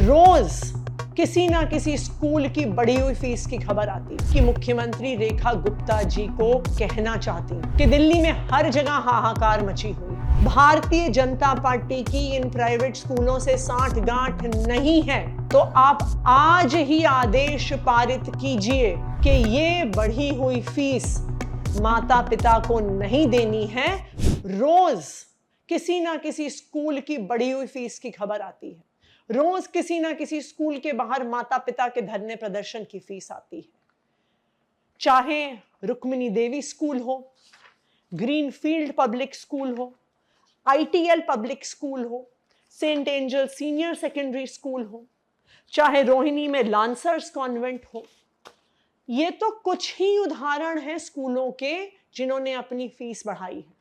रोज किसी ना किसी स्कूल की बढ़ी हुई फीस की खबर आती कि मुख्यमंत्री रेखा गुप्ता जी को कहना चाहती कि दिल्ली में हर जगह हाहाकार मची हुई। भारतीय जनता पार्टी की इन प्राइवेट स्कूलों से साठ गांठ नहीं है, तो आप आज ही आदेश पारित कीजिए कि ये बढ़ी हुई फीस माता पिता को नहीं देनी है। रोज किसी ना किसी स्कूल की बढ़ी हुई फीस की खबर आती है, रोज किसी ना किसी स्कूल के बाहर माता पिता के धरने प्रदर्शन की फीस आती है। चाहे रुक्मिणी देवी स्कूल हो, ग्रीनफील्ड पब्लिक स्कूल हो, आईटीएल पब्लिक स्कूल हो, Saint Angel senior secondary school हो, चाहे रोहिणी में लांसर्स कॉन्वेंट हो, ये तो कुछ ही उदाहरण हैं स्कूलों के जिन्होंने अपनी फीस बढ़ाई है।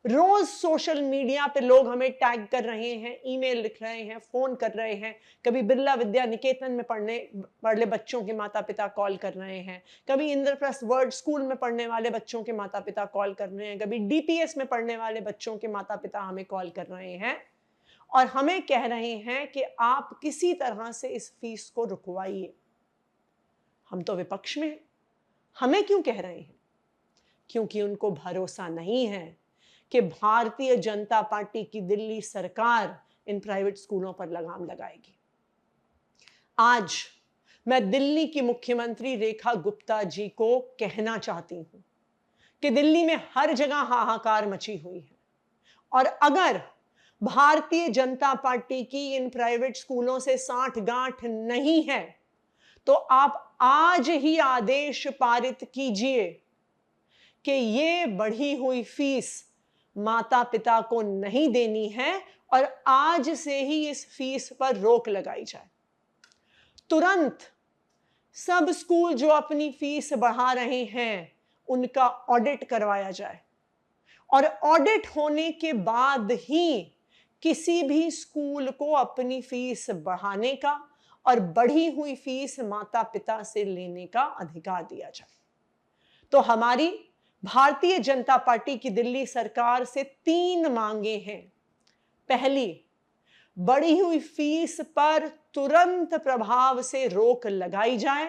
रोज सोशल मीडिया पे लोग हमें टैग कर रहे हैं, ईमेल लिख रहे हैं, फोन कर रहे हैं। कभी बिरला विद्या निकेतन में पढ़ने बच्चों के माता पिता कॉल कर रहे हैं, कभी इंद्रप्रस्थ वर्ल्ड स्कूल में पढ़ने वाले बच्चों के माता पिता कॉल कर रहे हैं, कभी डीपीएस में पढ़ने वाले बच्चों के माता पिता हमें कॉल कर रहे हैं और हमें कह रहे हैं कि आप किसी तरह से इस फीस को रुकवाइए। हम तो विपक्ष में हैं, हमें क्यों कह रहे हैं? क्योंकि उनको भरोसा नहीं है कि भारतीय जनता पार्टी की दिल्ली सरकार इन प्राइवेट स्कूलों पर लगाम लगाएगी। आज मैं दिल्ली की मुख्यमंत्री रेखा गुप्ता जी को कहना चाहती हूं कि दिल्ली में हर जगह हाहाकार मची हुई है और अगर भारतीय जनता पार्टी की इन प्राइवेट स्कूलों से साठ गांठ नहीं है, तो आप आज ही आदेश पारित कीजिए कि ये बढ़ी हुई फीस माता पिता को नहीं देनी है और आज से ही इस फीस पर रोक लगाई जाए। तुरंत सब स्कूल जो अपनी फीस बढ़ा रहे हैं उनका ऑडिट करवाया जाए और ऑडिट होने के बाद ही किसी भी स्कूल को अपनी फीस बढ़ाने का और बढ़ी हुई फीस माता पिता से लेने का अधिकार दिया जाए। तो हमारी भारतीय जनता पार्टी की दिल्ली सरकार से 3 मांगे हैं। पहली, बढ़ी हुई फीस पर तुरंत प्रभाव से रोक लगाई जाए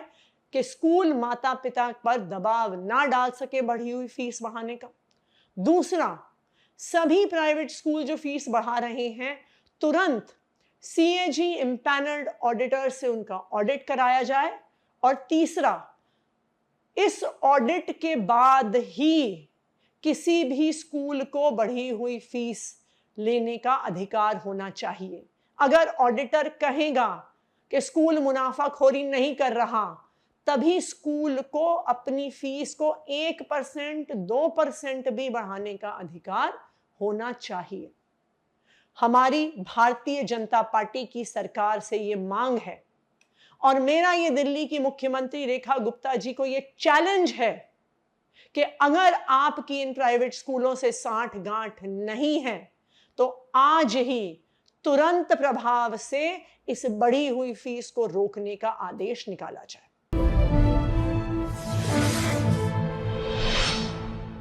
कि स्कूल माता पिता पर दबाव ना डाल सके बढ़ी हुई फीस बढ़ाने का। दूसरा, सभी प्राइवेट स्कूल जो फीस बढ़ा रहे हैं तुरंत सीएजी इंपैनल्ड ऑडिटर से उनका ऑडिट कराया जाए। और तीसरा, इस ऑडिट के बाद ही किसी भी स्कूल को बढ़ी हुई फीस लेने का अधिकार होना चाहिए। अगर ऑडिटर कहेगा कि स्कूल मुनाफाखोरी नहीं कर रहा, तभी स्कूल को अपनी फीस को 1%, 2% भी बढ़ाने का अधिकार होना चाहिए। हमारी भारतीय जनता पार्टी की सरकार से ये मांग है और मेरा ये दिल्ली की मुख्यमंत्री रेखा गुप्ता जी को ये चैलेंज है कि अगर आपकी इन प्राइवेट स्कूलों से साठ गांठ नहीं है, तो आज ही तुरंत प्रभाव से इस बढ़ी हुई फीस को रोकने का आदेश निकाला जाए।